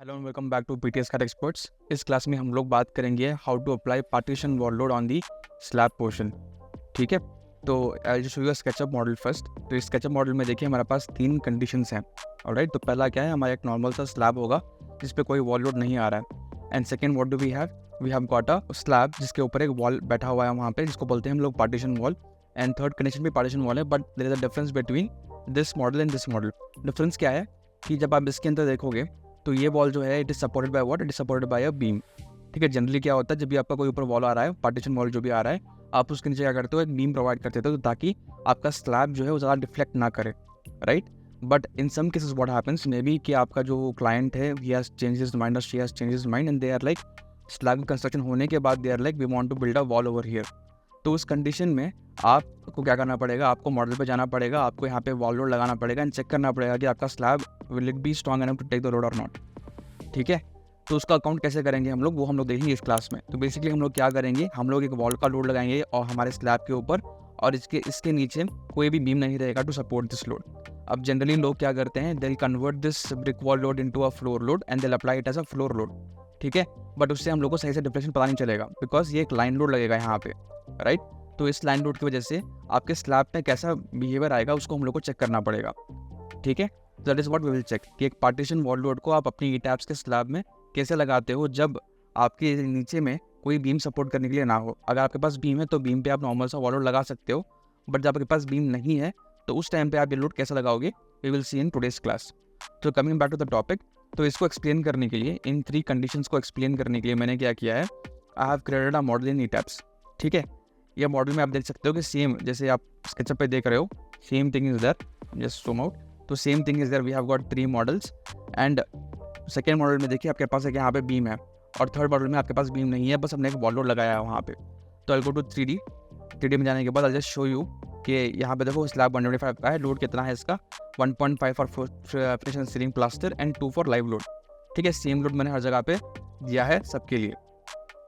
Hello and welcome back to PTS CAD experts. इस class में हम लोग बात करेंगे how to apply partition wall load on the slab portion. ठीक है, तो I will show you SketchUp model first. तो इस स्केचअप मॉडल में देखिए हमारे पास तीन कंडीशंस हैं। ऑलराइट, तो पहला क्या है, हमारा एक नॉर्मल सा स्लैब होगा जिस पे कोई वॉल लोड नहीं आ रहा है। And second, what do we have got a slab जिसके ऊपर एक वॉल बैठा हुआ है वहाँ पे, जिसको बोलते हैं हम लोग partition wall. And third condition भी पार्टीशन वॉल है, but there is a difference between this model and this model. Difference क्या है कि जब आप इसके अंदर देखोगे तो ये वॉल जो है it is supported by what, it is supported by a beam. ठीक है, जनरली क्या होता है जब भी आपका कोई ऊपर वॉल आ रहा है, पार्टीशन वॉल जो भी आ रहा है, आप उसके नीचे क्या करते हो, एक बीम प्रोवाइड करते हो, तो ताकि आपका स्लैब जो है वो ज़्यादा डिफ्लेक्ट ना करे, right. But in some cases what happens may be कि आपका जो क्लाइंट है he has change his mind और she has change his mind and they are like, slab construction होने के बाद they are like we want to build a wall over here. तो उस कंडीशन में आपको क्या करना पड़ेगा, आपको मॉडल पे जाना पड़ेगा, आपको यहाँ पे वॉल लोड लगाना पड़ेगा एंड चेक करना पड़ेगा कि आपका slab will it be strong enough to take the load और नॉट। ठीक है, तो उसका अकाउंट कैसे करेंगे हम लोग, वो हम लोग देखेंगे इस क्लास में। तो बेसिकली हम लोग क्या करेंगे, हम लोग एक वॉल का लोड लगाएंगे और हमारे स्लैब के ऊपर, और इसके नीचे कोई भी बीम नहीं रहेगा टू सपोर्ट दिस लोड। अब जनरली लोग क्या करते हैं, they will convert this brick wall load into a floor load and they will apply it as a floor load. ठीक है, बट उससे हम लोग को सही से डिफ्लेक्शन पता नहीं चलेगा बिकॉज ये एक लाइन लोड लगेगा यहाँ पे, राइट। तो इस लाइन लोड की वजह से आपके स्लैब पे कैसा बिहेवियर आएगा उसको हम लोग को चेक करना पड़ेगा। ठीक है, that is what we will check कि एक पार्टीशन वॉल लोड को आप अपनी ईटैप्स के स्लैब में कैसे लगाते हो जब आपके नीचे में कोई बीम सपोर्ट करने के लिए ना हो। अगर आपके पास बीम है तो बीम पे आप नॉर्मल सा वॉल लोड लगा सकते हो, बट जब आपके पास बीम नहीं है तो उस टाइम पे आप ये लोड कैसे लगाओगे, we will see in today's class. तो coming back to the topic, तो इसको एक्सप्लेन करने के लिए, इन थ्री कंडीशंस को एक्सप्लेन करने के लिए मैंने क्या किया है, I have created a model in ETABS. ठीक है, यह मॉडल में आप देख सकते हो कि सेम जैसे आप स्केचअप पे देख रहे हो, same thing is there, just zoom out. तो same thing is there, we have got three models. And second model में देखिए आपके पास एक यहाँ पे बीम है, और थर्ड मॉडल में आपके पास बीम नहीं है, बस हमने एक वॉल लोड लगाया है वहाँ पे। तो आई गो टू 3D में जाने के बाद आई जस्ट शो यू कि यहाँ पे देखो स्लैब 125 का है, लोड कितना है इसका 1.5 for finish ceiling plaster and 2 for live load. ठीक है, सेम लोड मैंने हर जगह पे दिया है सबके लिए।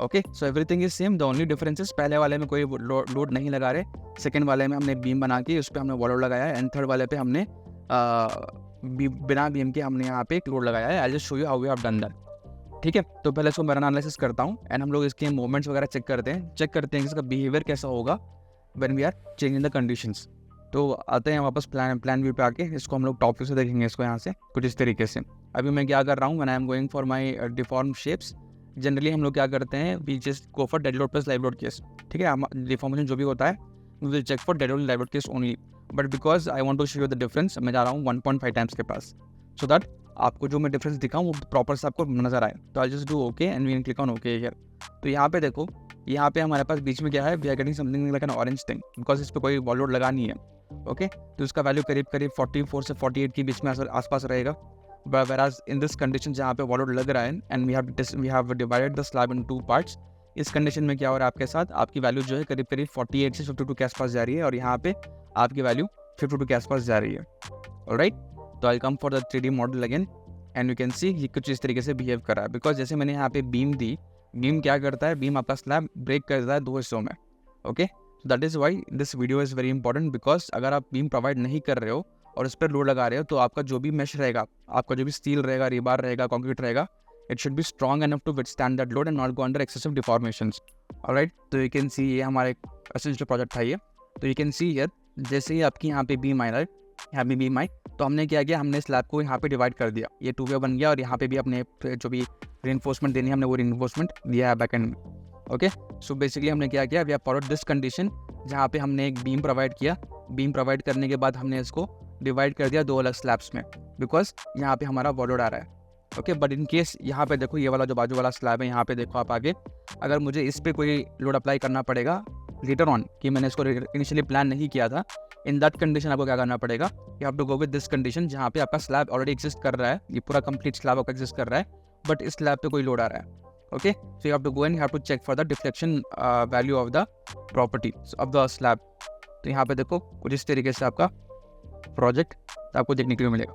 Okay, so everything is same, the only difference is पहले वाले में कोई लोड नहीं लगा रहे, सेकेंड वाले में हमने बीम बना के उस पर हमने वॉल लोड लगाया है, एंड थर्ड वाले पे हमने बिना बीम के हमने यहाँ पे एक लोड लगाया है। I just show you how we have done that. ठीक है, तो पहले इसको मैं एनालिसिस करता हूँ एंड हम लोग इसके मूवमेंट्स वगैरह चेक करते हैं कि इसका बिहेवियर कैसा होगा when we are changing the conditions. तो आते हैं वापस प्लान व्यू पे आके, इसको हम लोग टॉप व्यू से देखेंगे इसको यहाँ से कुछ इस तरीके से। अभी मैं क्या कर रहा हूँ, when I am going for my deform shapes, generally हम लोग क्या करते हैं, we just go for dead load plus live load case. ठीक है, डिफॉर्मेशन जो भी होता है we will check for dead load live load case only, but because I want to show you the difference, मैं जा रहा हूँ 1.5 टाइम्स के पास, सो दैट आपको जो मैं डिफरेंस दिखाऊँ वो प्रॉपर से आपको नजर आए। तो I just do okay and we can click on okay here. तो यहाँ पे देखो, यहाँ पे हमारे पास बीच में क्या है, we are getting something like an orange thing because इस पर कोई वॉल लोड लगा नहीं है। ओके, तो इसका वैल्यू करीब 44 से 48 के बीच में आसपास रहेगा। whereas in this condition जहाँ पे वॉल लोड लग रहा है and we have divided the slab in 2 parts, इस कंडीशन में क्या हो रहा है आपके साथ, आपकी वैल्यू जो है करीब 48 से 52 के आसपास जा रही है, और यहाँ पे आपकी वैल्यू 52 के आसपास जा रही है। ऑलराइट, तो I come for the 3D model again and you can see ये कुछ इस तरीके से बिहेव कर रहा है, बिकॉज जैसे मैंने यहाँ पे बीम दी, बीम क्या करता है, बीम आपका स्लैब ब्रेक कर देता है 2 हिस्सों में। Okay, that is why this video is very important, because अगर आप बीम प्रोवाइड नहीं कर रहे हो और इस पर लोड लगा रहे हो तो आपका जो भी मेश रहेगा, आपका जो भी स्टील रहेगा, रिबार रहेगा, कंक्रीट रहेगा, it should be strong enough to withstand that load and not go under excessive deformations. Alright, तो यू कैन सी ये हमारे एसेंशियल प्रोजेक्ट था ये। तो यू कैन सी हियर, जैसे ही आपकी यहाँ पे बीम आई, राइट, यहाँ पे बीम आई, तो हमने क्या किया, हमने स्लैब को यहाँ पे डिवाइड कर दिया, ये 2 वे बन गया, और यहाँ पे भी अपने जो भी रीइंफोर्समेंट देनी है हमने वो रीइंफोर्समेंट दिया है बैक एंड में। ओके, सो बेसिकली हमने क्या किया, we have followed this condition जहाँ पे हमने एक बीम प्रोवाइड किया, बीम प्रोवाइड करने के बाद हमने इसको डिवाइड कर दिया 2 अलग स्लैब्स में, बिकॉज यहाँ पे हमारा वॉल लोड आ रहा है। ओके, बट इन केस यहाँ पे देखो, ये वाला जो बाजू वाला स्लैब है, यहाँ पे देखो आप आगे, अगर मुझे इस पर कोई लोड अप्लाई करना पड़ेगा लेटर ऑन, कि मैंने इसको इनिशियली प्लान नहीं किया था, इन दैट कंडीशन आपको क्या करना पड़ेगा, you have to go with this condition जहाँ पे आपका स्लैब ऑलरेडी एग्जिस्ट कर रहा है, ये पूरा कंप्लीट स्लैब आपका एग्जिस्ट कर रहा है, बट इस स्लैब पे कोई लोड आ रहा है। Okay, so you have to go and you have to check for the deflection value of the property of the slab. तो यहाँ पे देखो कुछ इस तरीके से आपका प्रोजेक्ट आपको देखने के लिए मिलेगा।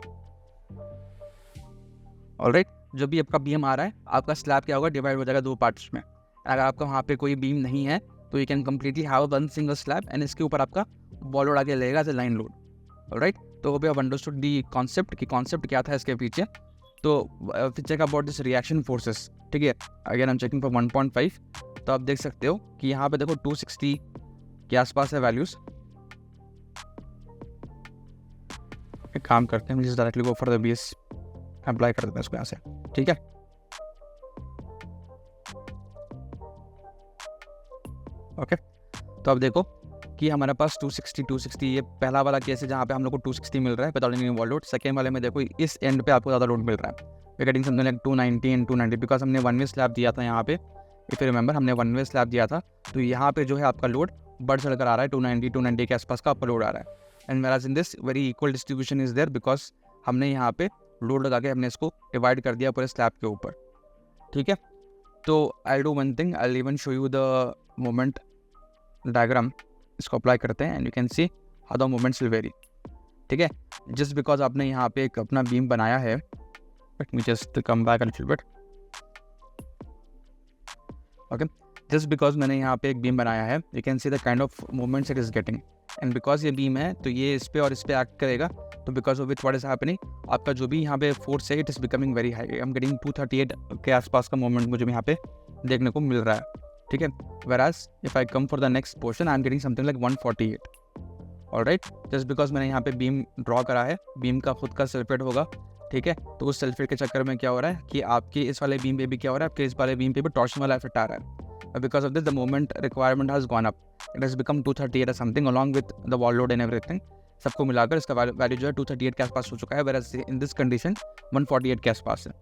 ऑलराइट, जो भी आपका बीम आ रहा है, आपका स्लैब क्या होगा, डिवाइड हो जाएगा 2 पार्ट्स में। अगर आपका वहाँ पे कोई बीम नहीं है तो you can completely have one single slab and इसके ऊपर आपका वॉल लोड आगे लगेगा as a line load. Alright, तो भी आप अंडरस्टूड दी कॉन्सेप्ट, कि कॉन्सेप्ट क्या था इसके पीछे। तो फिर check about this reaction forces, ठीक है। Again I am checking for 1.5, तो आप देख सकते हो कि यहाँ पे देखो 260 के आसपास है वैल्यूज। एक काम करते हैं, directly go for the base, apply कर देते हैं इसको यहाँ से, ठीक है। ओके, तो अब देखो कि हमारे पास 260 ये पहला वाला केस है जहाँ पे हम लोग को 260 मिल रहा है without any wall load. Second वाले में देखो इस एंड पे आपको ज़्यादा लोड मिल रहा है, we getting something like 290 and 290 because हमने वन वे स्लैब दिया था यहाँ पे, इफ यू रिमेंबर हमने वन वे स्लैब दिया था। तो यहाँ पे जो है आपका लोड बढ़ चढ़ कर आ रहा है, 290 के आसपास का आपका लोड आ रहा है। And average in this very equal distribution is there because हमने यहाँ पे लोड लगा के हमने इसको डिवाइड कर दिया पूरे स्लैब के ऊपर, ठीक है। तो I do one thing, I even show you the moment diagram, इसको अप्लाई करते हैं and you can see how the moments will very, ठीक है। जस्ट बिकॉज आपने यहाँ पे एक अपना बीम बनाया है, let me just come back a little bit, okay. Just because मैंने यहाँ पे एक बीम बनाया है, you can see the kind of movements it is getting, and because ये बीम है तो ये इस पे और इस पे एक्ट करेगा, तो because of which what is happening, आपका जो भी यहाँ पे फोर्स है it is becoming very high. I am getting 238 के आसपास का मूवमेंट मुझे यहाँ पे देखने को मिल रहा है, ठीक है। whereas if I come for the next portion I am getting something like 148, alright, just because मैंने यहाँ पे बीम ड्रॉ करा है, बीम का खुद का सल्फेट होगा, ठीक है। तो उस सल्फेट के चक्कर में क्या हो रहा है कि आपके इस वाले बीम पे भी क्या हो रहा है, आपके इस वाले बीम पे भी टॉर्शन वाला इफेक्ट आ रहा है, because of this the moment requirement has gone up, it has become 238 or something along with the wall load and everything, सबको मिलाकर इसका वैल्यू जो है 238 के आसपास हो चुका है, whereas in this condition 148 के आसपास है,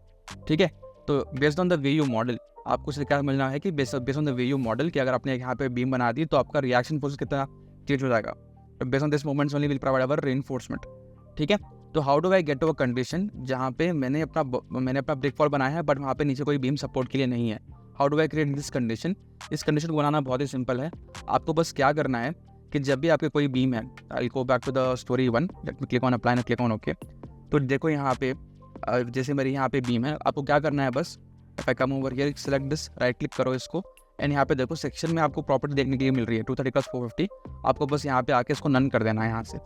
ठीक है। तो based on the way you model आपको इससे क्या मिलना है कि based on the way you model कि अगर आपने यहाँ पे बीम बना दी तो आपका रिएक्शन फोर्स कितना चेंज हो जाएगा, तो based on this moments only will provide our reinforcement, ठीक है। तो how do I get to a condition जहाँ पे मैंने अपना ब्रिक वॉल बनाया है बट वहाँ पे नीचे कोई बीम सपोर्ट के लिए नहीं है, how do I create this condition. इस कंडीशन को बनाना बहुत ही सिंपल है, आपको बस क्या करना है कि जब भी आपके कोई बीम है, I go back to the storey 1, let me click on apply and click on okay. तो देखो यहाँ पे जैसे मेरे यहाँ पे बीम है, आपको क्या करना है बस if I come over here select this, right click करो इसको एंड यहाँ पे देखो सेक्शन में आपको प्रॉपर्टी देखने के लिए मिल रही है 230 + 450, आपको बस यहाँ पे आके इसको नन कर देना है यहाँ से,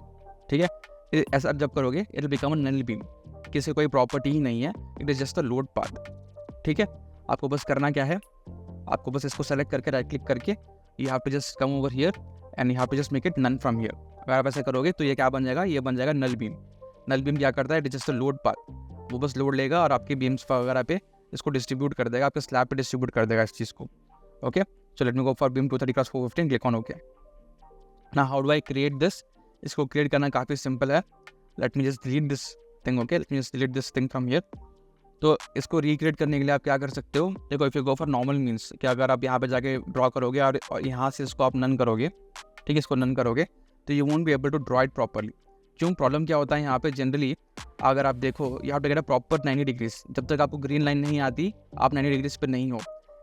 ठीक है। ऐसा जब करोगे it will become a null beam, किसी कोई प्रॉपर्टी ही नहीं है, it is just a load path, ठीक है। आपको बस करना क्या है, आपको बस इसको सेलेक्ट करके राइट क्लिक करके you have to just come over here and you have to just make it none from here. अगर आप ऐसा करोगे तो ये क्या बन जाएगा, ये बन जाएगा नल बीम। नल बीम क्या करता है, it is just a load path, वो बस लोड लेगा और आपके बीम्स वगैरह पे इसको डिस्ट्रीब्यूट कर देगा, आपके स्लैब पे डिस्ट्रीब्यूट कर देगा इस चीज़ को, okay. So let me go for beam 230 + 450 click on okay. ना how do I create this, इसको क्रिएट करना काफ़ी सिंपल है, let me just delete this thing, okay, let me just delete this thing from here. तो इसको recreate करने के लिए आप क्या कर सकते हो, देखो if you go for normal means कि अगर आप यहाँ पे जाके ड्रॉ करोगे और यहाँ से इसको आप नन करोगे, ठीक है, इसको नन करोगे तो you won't be able to draw it properly. क्यों, प्रॉब्लम क्या होता है यहाँ पे जनरली, अगर आप देखो यहाँ पे प्रॉपर 90 डिग्रीज, जब तक आपको ग्रीन लाइन नहीं आती आप 90 डिग्रीज पे नहीं हो,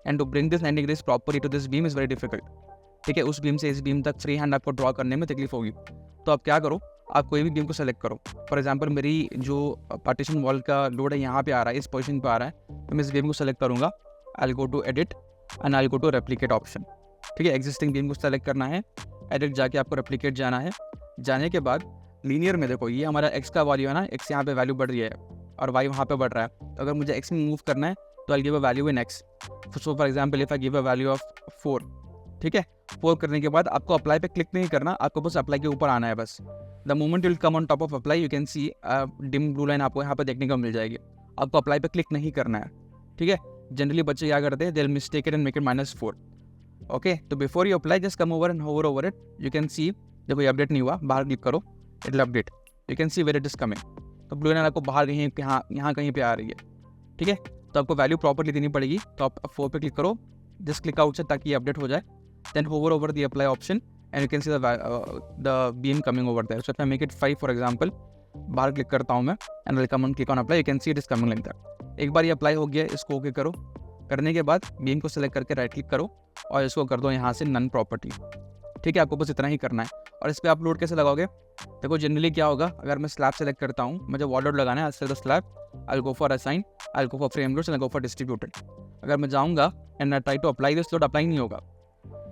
and to bring this 90 degrees properly to this beam is very difficult, ठीक है। उस बीम से इस बीम तक फ्री हैंड आपको ड्रॉ करने में तकलीफ होगी, तो आप क्या करो, आप कोई भी बीम को सेलेक्ट करो। फॉर एग्जांपल मेरी जो पार्टीशन वॉल का लोड है यहाँ पे आ रहा है, इस पोजीशन पे आ रहा है, तो मैं इस बीम को सेलेक्ट करूँगा, I will go to edit and I will go to replicate option, ठीक है। एग्जिस्टिंग बीम को सेलेक्ट करना है, एडिट जाके आपको रेप्लिकेट जाना है, जाने के बाद लीनियर में देखो ये हमारा एक्स का वैल्यू है ना, एक्स यहाँ पे वैल्यू बढ़ रही है और वाई वहाँ पे बढ़ रहा है, तो अगर मुझे एक्स में मूव करना है तो आई give a value in x. So for example if I give a value of 4, ठीक है। 4 करने के बाद आपको अप्लाई पे क्लिक नहीं करना, आपको बस अप्लाई के ऊपर आना है बस। The moment will come on top of apply you can C dim blue line आपको यहाँ पे देखने को मिल जाएगी, आपको अप्लाई पे क्लिक नहीं करना है, ठीक है। जनरली बच्चे क्या करते हैं, they will mistake it and make it -4, okay. तो before you apply just come over and hover over it, you can see देखो ये अपडेट नहीं हुआ, बाहर क्लिक करो, it will update, you can see where it is coming, तो blue line आपको बाहर कहीं यहाँ कहीं पे आ रही है, ठीक है। तो आपको वैल्यू प्रॉपर्ली देनी पड़ेगी, तो आप 4 पे क्लिक करो, जस्ट क्लिक आउट से ताकि ये अपडेट हो जाए, then hover over the apply option and you can see the beam coming over there. So if I make it 5 for example, बाहर क्लिक करता हूँ मैं and will come on click on apply, you can see it is coming like that. एक बार ये apply हो गया, इसको ओके करो, करने के बाद बीम को सेलेक्ट करके राइट क्लिक करो और इसको कर दो यहाँ से नन प्रॉपर्टी, ठीक है। आपको बस इतना ही करना है। और इस पर आप लोड कैसे लगाओगे, देखो जनरली क्या होगा, अगर मैं स्लैब सेलेक्ट करता हूँ, मुझे वॉल लोड लगाना है, the slab I will go for assign, I will go for frame loads and I go for distributed. अगर मैं जाऊँगा and I try to apply this load, apply नहीं होगा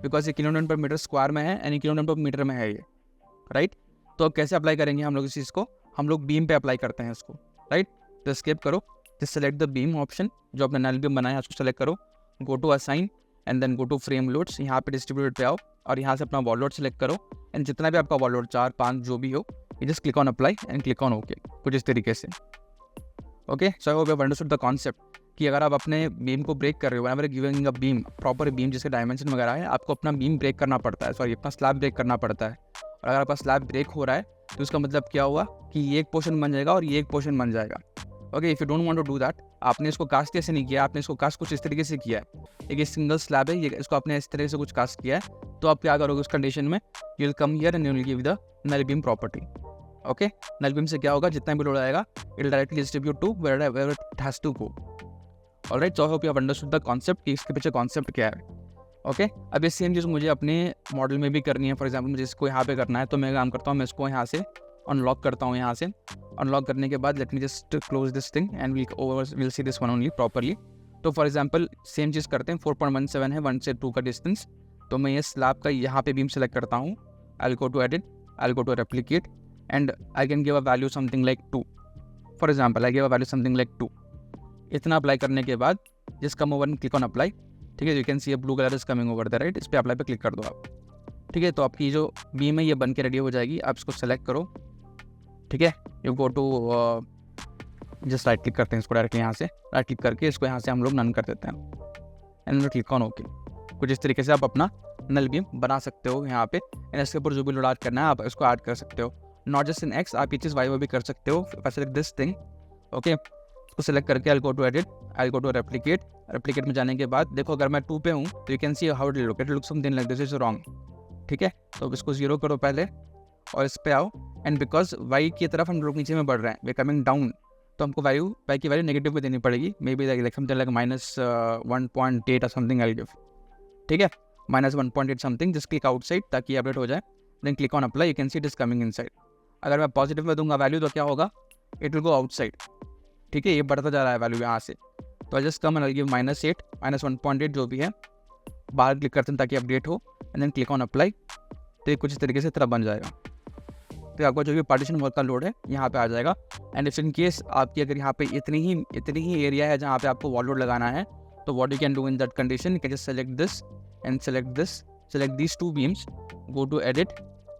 बिकॉज ये kN/m² में है एंड kN/m में है ये, राइट। तो अब कैसे अप्लाई करेंगे हम लोग इस चीज़ को, हम लोग बीम पे अप्लाई करते हैं इसको, राइट। तो स्केप करो just select the beam option, जो आपने नल बीम बनाया है उसको सेलेक्ट करो, go to assign and then go to frame loads, यहाँ पे डिस्ट्रीब्यूटेड पे आओ और यहाँ से अपना वॉल लोड सेलेक्ट करो एंड जितना भी आपका वॉल लोड 4, 5 जो भी हो, ये just click on apply and click on okay, कुछ इस तरीके से। Okay, so I hope you have understood the concept कि अगर आप अपने बीम को ब्रेक कर रहे हो, whenever giving a beam, proper beam जिसके डायमेंशन वगैरह है, आपको अपना बीम ब्रेक करना पड़ता है, सॉरी अपना स्लैब ब्रेक करना पड़ता है। और अगर आपका स्लैब ब्रेक हो रहा है तो उसका मतलब क्या हुआ कि ये एक पोर्शन बन जाएगा और ये एक पोर्शन बन जाएगा। Okay, if you don't want to do that, आपने इसको कास्ट ऐसे नहीं किया, आपने इसको कास्ट कुछ इस तरीके से किया है, एक सिंगल स्लैब है ये, इसको आपने इस तरह से कुछ कास्ट किया है, तो आप क्या करोगे उस कंडीशन में, you will come here and you will give the null beam property. Okay, null beam से क्या होगा, जितना भी लोड आएगा it will directly distribute to where it has to go. Alright, so I hope you have understood the concept कि इसके पीछे concept क्या है। ओके, अब ये सेम चीज़ मुझे अपने मॉडल में भी करनी है। फॉर एग्जांपल मुझे इसको यहाँ पे करना है, तो मैं काम करता हूँ, मैं इसको यहाँ से अनलॉक करता हूँ। यहाँ से अनलॉक करने के बाद late me just close this thing and will see this one only properly. तो फॉर एग्जांपल सेम चीज़ करते हैं, 4.17 है 1 से 2 का डिस्टेंस, तो मैं ये स्लैब का यहाँ पे बीम सेलेक्ट करता हूँ, I will go to edit, I will go to replicate and I can give a value something like 2। For example I give a value something like 2। इतना अप्लाई करने के बाद जिस come over click on apply, ठीक है, you can see a blue colour is coming over the right, इस पर apply पे क्लिक कर दो आप। ठीक है, तो आपकी जो बीम है ये बन के रेडी हो जाएगी। आप इसको सेलेक्ट करो, ठीक है, you go to just right click करते हैं इसको डायरेक्टली, यहाँ से राइट क्लिक करके इसको यहाँ से हम लोग नन कर देते हैं एंड क्लिक ऑन ओके। कुछ इस तरीके से आप अपना नल बीम बना सकते हो यहाँ पे, एंड इसके ऊपर जो भी लोड ऐड करना है आप इसको ऐड कर सकते हो, नॉट जस्ट इन एक्स, आप ये चीज़ वाई भी कर सकते हो। सेलेक्ट दिस थिंग, ओके, इसको सेलेक्ट करके I go to edit, I go to replicate. Replicate में जाने के बाद देखो अगर मैं 2 पे हूँ तो you can see how it look something like this is wrong. ठीक है, तो इसको 0 करो पहले और इस पे आओ, एंड बिकॉज वाई की तरफ हम लोग नीचे में बढ़ रहे हैं, वे कमिंग डाउन, तो हमको वाई की वैल्यू नेगेटिव में देनी पड़ेगी, maybe like something like -1.8 और समथिंग आई गिव। ठीक है, -1.8 समथिंग, जस्ट क्लिक आउटसाइड ताकि अपडेट हो जाए, then click on apply, you can see it is coming inside. अगर मैं पॉजिटिव में दूंगा वैल्यू तो क्या होगा, इट विल गो आउटसाइड। ठीक है, ये बढ़ता जा रहा है वैल्यू यहाँ से, तो I just come and I give -8 -1.8 जो भी है, बाहर क्लिक करते हैं ताकि अपडेट हो, and then click on apply, तो ये कुछ इस तरीके से तरह बन जाएगा। तो आपका जो भी पार्टीशन वॉल का लोड है यहाँ पे आ जाएगा। एंड इफ इन केस आपकी अगर यहाँ पे इतनी ही एरिया है जहाँ पे आपको वॉल लोड लगाना है, तो what you can do in that condition, you can just select this and select this, select these 2 beams, go to edit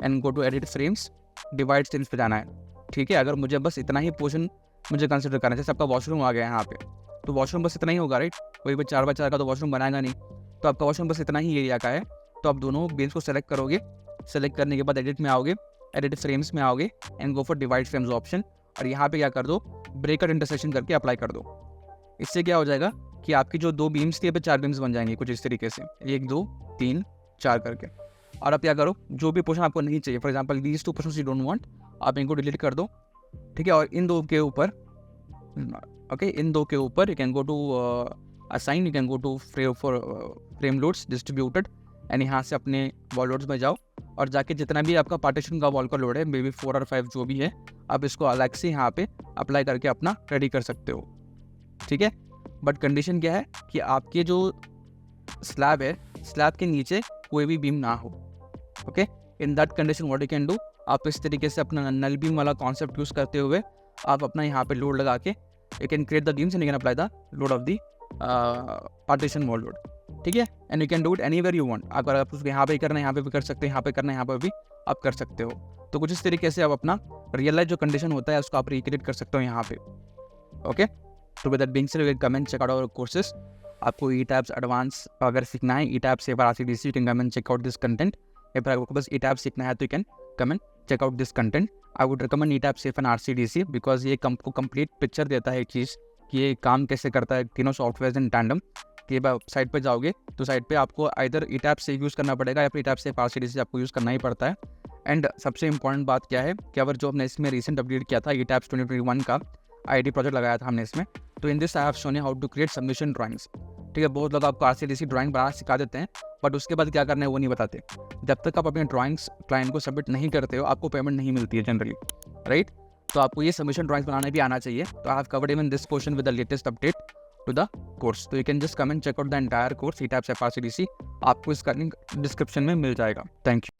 and go to edit frames, divide streams पे जाना है। ठीक है, अगर मुझे बस इतना ही पोर्शन मुझे कंसिडर करना है, जैसे आपका वॉशरूम आ गया यहाँ पे, तो वॉशरूम बस इतना ही होगा राइट, कोई भी 4x4 का तो वॉशरूम बनाएगा नहीं, तो आपका वॉशरूम बस इतना ही एरिया का है, तो आप दोनों बीम्स को सेलेक्ट करोगे, सेलेक्ट करने के बाद एडिट में आओगे, एडिट फ्रेम्स में आओगे and go for divide frames option, और यहाँ पे क्या कर दो, ब्रेकर इंटरसेक्शन करके अप्लाई कर दो। इससे क्या हो जाएगा कि आपकी जो 2 बीम्स थी पे 4 बीम्स बन जाएंगी कुछ इस तरीके से, 1 2 3 4 करके। और आप क्या करो, जो भी पोर्शन आपको नहीं चाहिए, for example these 2 portions you don't want, आप इनको डिलीट कर दो। ठीक है, और इन 2 के ऊपर, ओके, इन 2 के ऊपर you can go to assign, you can go to frame loads distributed, and यहाँ से अपने वॉल लोड्स में जाओ और जाके जितना भी आपका पार्टीशन का वॉल का लोड है, मे बी 4 और 5 जो भी है, आप इसको अलग से यहाँ पे अप्लाई करके अपना रेडी कर सकते हो। ठीक है, बट कंडीशन क्या है कि आपके जो स्लैब है, स्लैब के नीचे कोई भी बीम ना हो। Okay, in that condition what you can do, आप इस तरीके से अपना नल बीम वाला कॉन्सेप्ट यूज़ करते हुए आप अपना यहाँ पे लोड लगा के you can create the beams and you can apply the load of the partition wall load. ठीक है, and you can do it anywhere you want, अगर आप उसको यहाँ पे करना है यहाँ पे भी कर सकते हो, यहाँ पे करना है यहाँ पे भी आप कर सकते हो। तो कुछ इस तरीके से आप अपना रियल लाइफ जो कंडीशन होता है उसको आप रिक्रिएट कर सकते हो यहाँ पे। ओके, तो with that being said, you can come and check out our courses. आपको ई-टैब्स एडवांस अगर सीखना है, ETABS SAFE RCDC, you can come and check out this content. या आपको बस ई-टैब्स सीखना है तो you can come and check out this content. I would recommend ETABS SAFE and RCDC because ये को कंप्लीट पिक्चर देता है एक चीज़ कि ये काम कैसे करता है, तीनों सॉफ्टवेयर इन टैंडम। कि साइट पे जाओगे तो साइट पे आपको आइदर ई-टैब्स सेफ यूज़ करना पड़ेगा या फिर ई-टैब्स सेफ आरसीडीसी आपको यूज़ करना ही पड़ता है। एंड सबसे इंपॉर्टेंट बात क्या है कि अगर जो हमने इसमें रिसेंट अपडेट किया था ई-टैब्स 2021 का आईडी प्रोजेक्ट लगाया था हमने इसमें, तो in this I have shown you how to create submission drawings. ठीक है, बहुत लोग आपको आरसीडीसी ड्राइंग बनाना सिखा देते हैं, बट उसके बाद क्या करना है वो नहीं बताते। जब तक आप अपने ड्राइंग्स क्लाइंट को सबमिट नहीं करते हो, आपको पेमेंट नहीं मिलती है जनरली, राइट। तो आपको ये सबमिशन ड्राइंग्स बनाना भी आना चाहिए। तो I have covered even this portion with the latest update to the course, so you can just come and check out the entire course ETABS SAFE RCDC, आपको इसका link description में मिल जाएगा। Thank you.